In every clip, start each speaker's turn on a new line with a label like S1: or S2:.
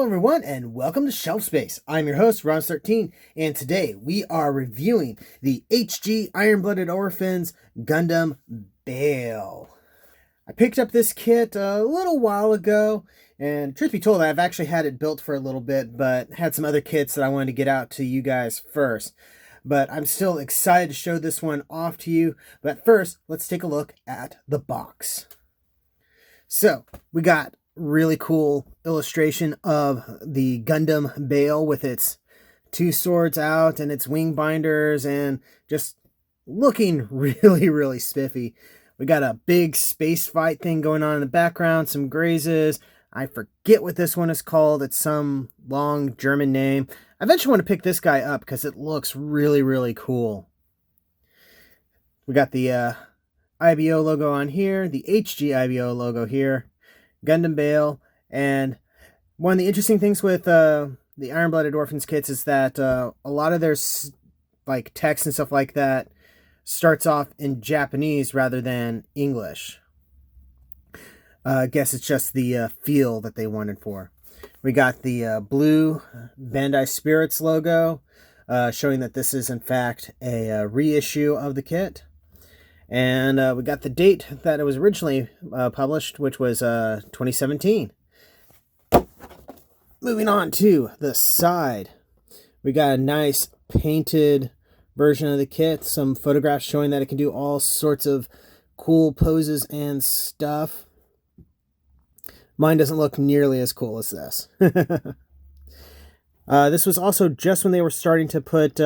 S1: Hello everyone and welcome to Shelf Space. I'm your host, Ron13, and today we are reviewing the HG Iron Blooded Orphans Gundam Bael. I picked up this kit a little while ago, and truth be told, I've actually had it built for a little bit, but had some other kits that I wanted to get out to you guys first. But I'm still excited to show this one off to you. But first, let's take a look at the box. So, we got really cool illustration of the Gundam Bael with its two swords out and its wing binders and just looking really spiffy. We got a big space fight thing going on in the background, some grazes. I forget what this one is called. It's some long German name. I eventually want to pick this guy up because it looks really cool. We got the IBO logo on here, the HG IBO logo here. Gundam Bael, and one of the interesting things with the Iron Blooded Orphans kits is that a lot of their like text and stuff like that starts off in Japanese rather than English. I guess it's just the feel that they wanted for. We got the blue Bandai Spirits logo, showing that this is in fact a reissue of the kit. And we got the date that it was originally published, which was 2017. Moving on to the side. We got a nice painted version of the kit. Some photographs showing that it can do all sorts of cool poses and stuff. Mine doesn't look nearly as cool as this. This was also just when they were starting to put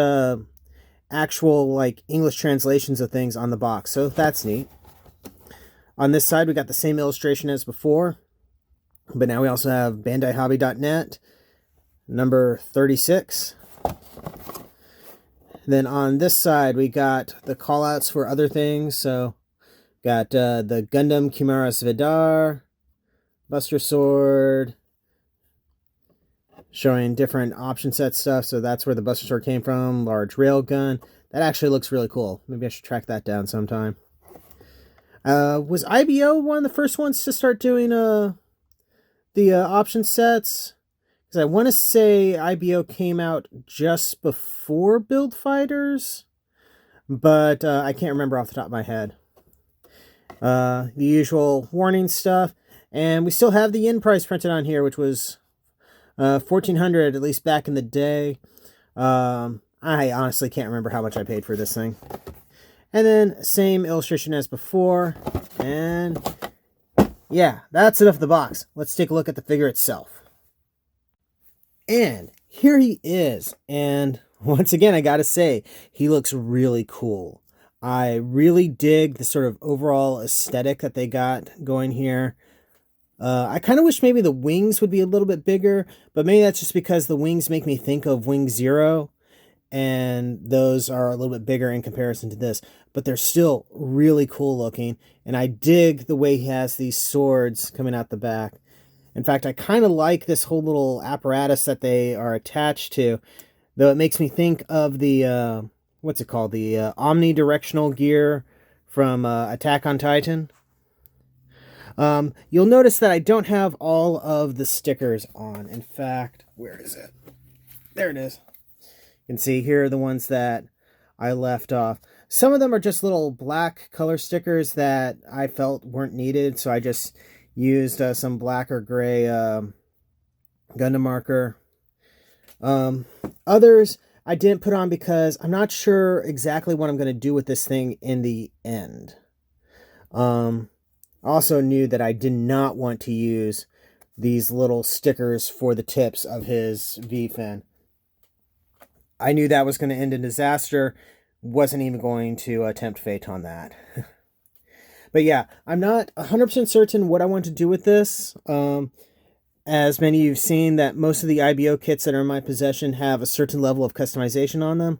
S1: actual like English translations of things on the box, so that's neat. On this side we got the same illustration as before, but now we also have BandaiHobby.net number 36. Then on this side we got the callouts for other things, so got the Gundam Chimera Svidar, Buster Sword, showing different option set stuff. So that's where the Buster Sword came from. Large railgun. That actually looks really cool. Maybe I should track that down sometime. Was IBO one of the first ones to start doing the option sets? Because I want to say IBO came out just before Build Fighters, but I can't remember off the top of my head. The usual warning stuff. And we still have the end price printed on here, which was $1,400, at least back in the day. I honestly can't remember how much I paid for this thing. And then same illustration as before. And yeah, that's enough of the box. Let's take a look at the figure itself. And here he is. And once again, I gotta say, he looks really cool. I really dig the sort of overall aesthetic that they got going here. I kind of wish maybe the wings would be a little bit bigger, but maybe that's just because the wings make me think of Wing Zero, and those are a little bit bigger in comparison to this, but they're still really cool looking, and I dig the way he has these swords coming out the back. In fact, I kind of like this whole little apparatus that they are attached to, though it makes me think of the, what's it called, the omnidirectional gear from Attack on Titan. You'll notice that I don't have all of the stickers on. In fact, where is it? There it is. You can see here are the ones that I left off. Some of them are just little black color stickers that I felt weren't needed, so I just used some black or gray Gundam marker. Others I didn't put on because I'm not sure exactly what I'm going to do with this thing in the end. Also knew that I did not want to use these little stickers for the tips of his V-fin. I knew that was going to end in disaster. Wasn't even going to tempt fate on that. But yeah, I'm not 100% certain what I want to do with this. As many of you have seen, that most of the IBO kits that are in my possession have a certain level of customization on them.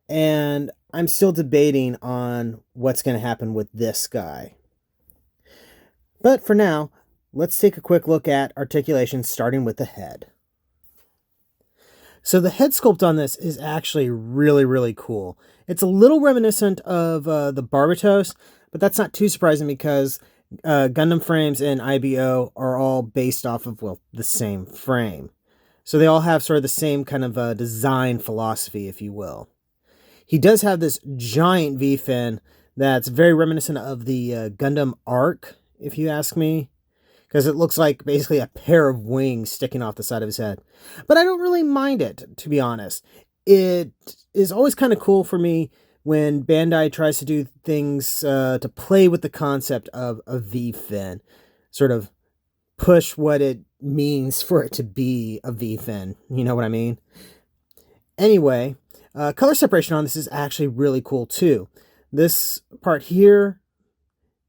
S1: And I'm still debating on what's going to happen with this guy. But for now, let's take a quick look at articulation, starting with the head. So the head sculpt on this is actually really cool. It's a little reminiscent of the Barbatos, but that's not too surprising because Gundam frames and IBO are all based off of, well, the same frame. So they all have sort of the same kind of design philosophy, if you will. He does have this giant V-fin that's very reminiscent of the Gundam Arc, if you ask me, because it looks like basically a pair of wings sticking off the side of his head. But I don't really mind it, to be honest. It is always kind of cool for me when Bandai tries to do things to play with the concept of a V-fin, sort of push what it means for it to be a V-fin. You know what I mean? Anyway, color separation on this is actually really cool too. This part here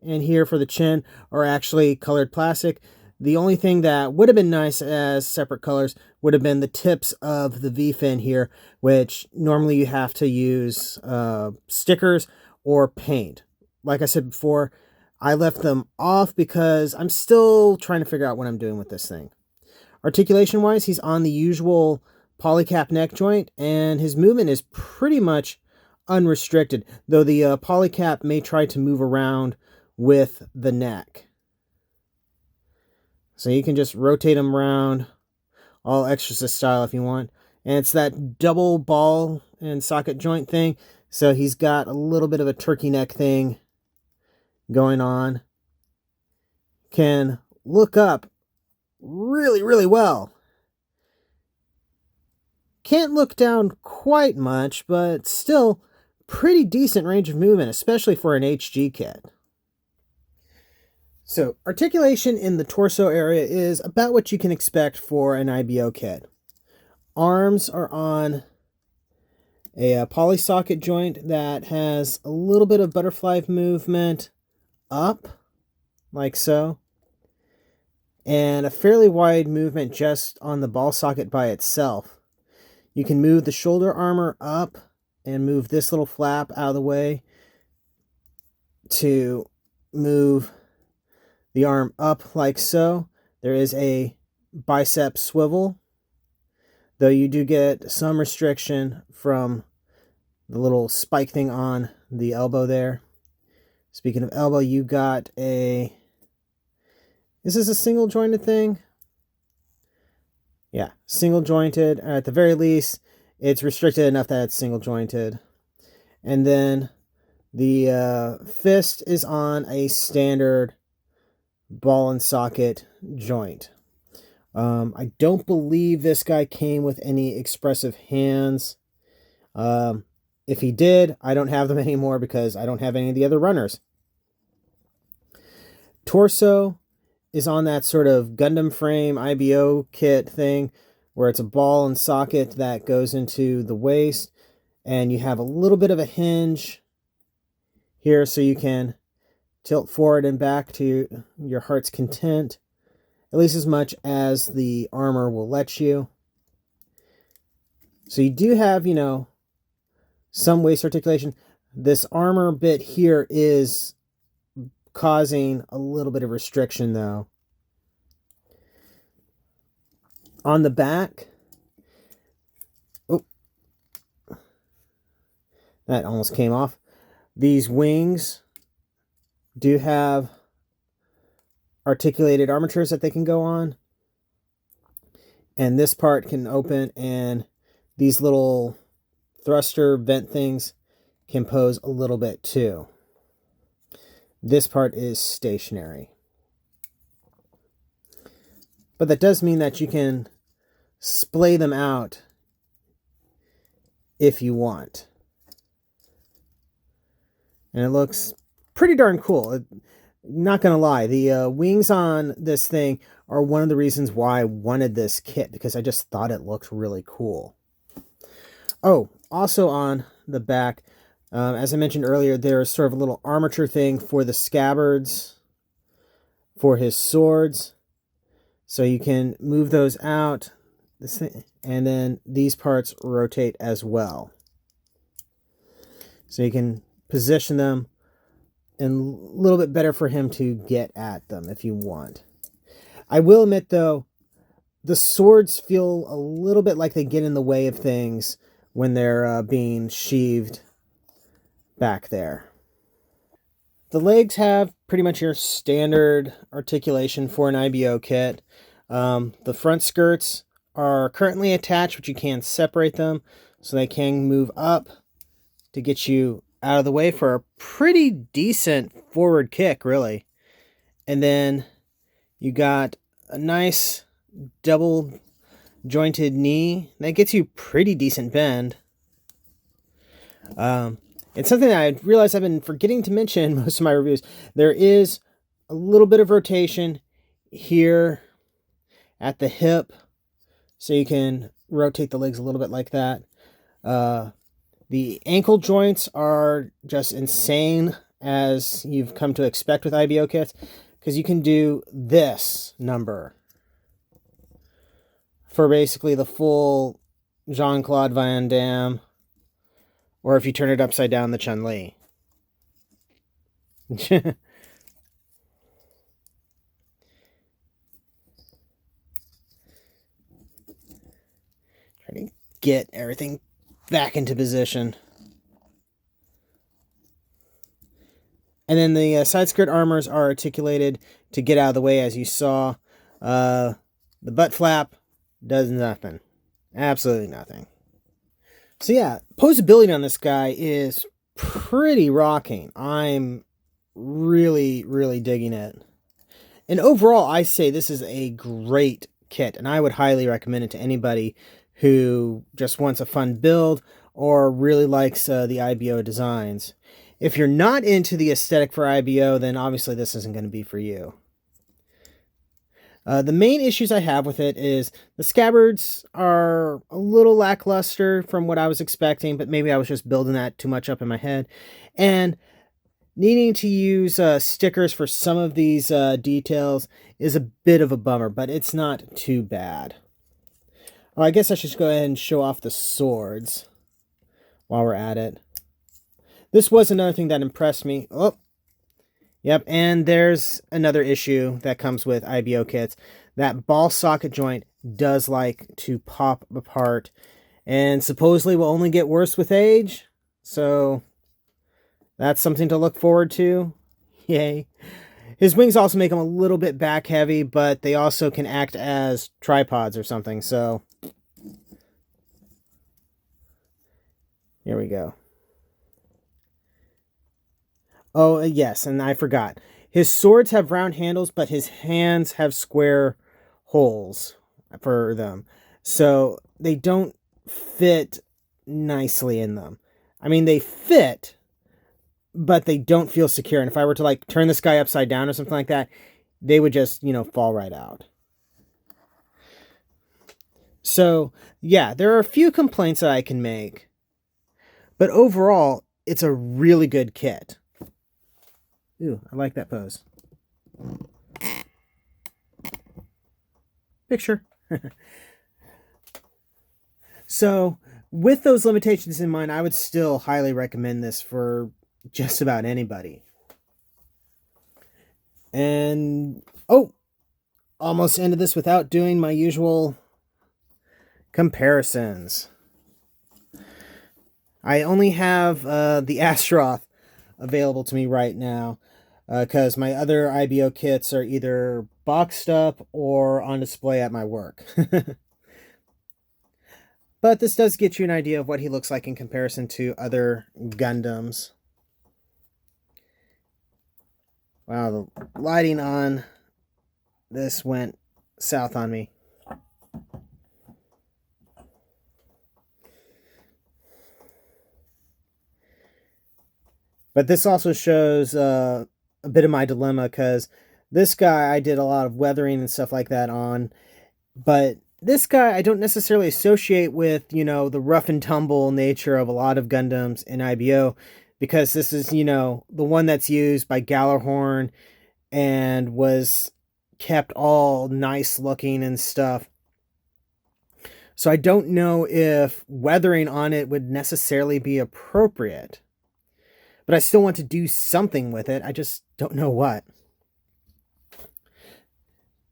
S1: and here for the chin are actually colored plastic. The only thing that would have been nice as separate colors would have been the tips of the V-fin here, which normally you have to use stickers or paint. Like I said before, I left them off because I'm still trying to figure out what I'm doing with this thing. Articulation-wise, he's on the usual polycap neck joint, and his movement is pretty much unrestricted, though the polycap may try to move around with the neck. So you can just rotate him around all Exorcist style if you want. And it's that double ball and socket joint thing, so he's got a little bit of a turkey neck thing going on. Can look up really, really well. Can't look down quite much, but still pretty decent range of movement, especially for an HG kit. So articulation in the torso area is about what you can expect for an IBO kit. Arms are on a poly socket joint that has a little bit of butterfly movement up, like so, and a fairly wide movement just on the ball socket by itself. You can move the shoulder armor up and move this little flap out of the way to move the arm up like so. There is a bicep swivel, though you do get some restriction from the little spike thing on the elbow there. Speaking of elbow, you got a... Is this a single jointed thing? Yeah, single jointed. At the very least, it's restricted enough that it's single jointed. And then the fist is on a standard ball and socket joint. I don't believe this guy came with any expressive hands. If he did, I don't have them anymore because I don't have any of the other runners. Torso is on that sort of Gundam frame IBO kit thing where it's a ball and socket that goes into the waist, and you have a little bit of a hinge here so you can tilt forward and back to your heart's content, at least as much as the armor will let you. So you do have, you know, some waist articulation. This armor bit here is causing a little bit of restriction, though. On the back, oh, that almost came off. These wings do have articulated armatures that they can go on. And this part can open, and these little thruster vent things can pose a little bit too. This part is stationary. But that does mean that you can splay them out if you want. And it looks pretty darn cool. Not going to lie, the wings on this thing are one of the reasons why I wanted this kit, because I just thought it looked really cool. Oh, also on the back, as I mentioned earlier, there's sort of a little armature thing for the scabbards for his swords. So you can move those out, this thing, and then these parts rotate as well. So you can position them and a little bit better for him to get at them if you want. I will admit, though, the swords feel a little bit like they get in the way of things when they're being sheathed back there. The legs have pretty much your standard articulation for an IBO kit. The front skirts are currently attached, but you can separate them so they can move up to get you out of the way for a pretty decent forward kick, really. And then you got a nice double jointed knee that gets you pretty decent bend. It's something that I realized I've been forgetting to mention in most of my reviews. There is a little bit of rotation here at the hip, so you can rotate the legs a little bit like that. The ankle joints are just insane, as you've come to expect with IBO kits, because you can do this number for basically the full Jean-Claude Van Damme, or if you turn it upside down, the Chun-Li. Try to get everything back into position. And then the side skirt armors are articulated to get out of the way, as you saw. The butt flap does nothing. Absolutely nothing. So yeah, posability on this guy is pretty rocking. I'm really, really digging it. And overall, I say this is a great kit, and I would highly recommend it to anybody who just wants a fun build or really likes the IBO designs. If you're not into the aesthetic for IBO, then obviously this isn't going to be for you. The main issues I have with it is the scabbards are a little lackluster from what I was expecting, but maybe I was just building that too much up in my head. And needing to use stickers for some of these details is a bit of a bummer, but it's not too bad. Oh, I guess I should go ahead and show off the swords while we're at it. This was another thing that impressed me. Oh, yep, and there's another issue that comes with IBO kits. That ball socket joint does like to pop apart, and supposedly will only get worse with age. So that's something to look forward to. Yay. His wings also make him a little bit back heavy, but they also can act as tripods or something. So here we go. Oh, yes, and I forgot. His swords have round handles, but his hands have square holes for them. So they don't fit nicely in them. I mean, they fit, but they don't feel secure. And if I were to, like, turn this guy upside down or something like that, they would just, fall right out. So, yeah, there are a few complaints that I can make. But overall, it's a really good kit. Ooh, I like that pose. Picture. So, with those limitations in mind, I would still highly recommend this for just about anybody. And, oh, almost ended this without doing my usual comparisons. I only have the Astaroth available to me right now, because my other IBO kits are either boxed up or on display at my work. But this does get you an idea of what he looks like in comparison to other Gundams. Wow, the lighting on this went south on me. But this also shows a bit of my dilemma, because this guy I did a lot of weathering and stuff like that on. But this guy I don't necessarily associate with, the rough and tumble nature of a lot of Gundams in IBO. Because this is, the one that's used by Gallarhorn and was kept all nice looking and stuff. So I don't know if weathering on it would necessarily be appropriate. But I still want to do something with it. I just don't know what.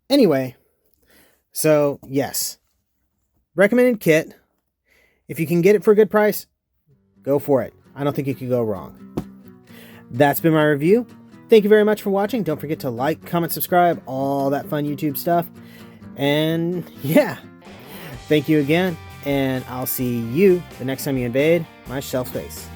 S1: Anyway, so yes. Recommended kit. If you can get it for a good price, go for it. I don't think you could go wrong. That's been my review. Thank you very much for watching. Don't forget to like, comment, subscribe, all that fun YouTube stuff. And yeah, Thank you again, and I'll see you the next time you invade my shelf space.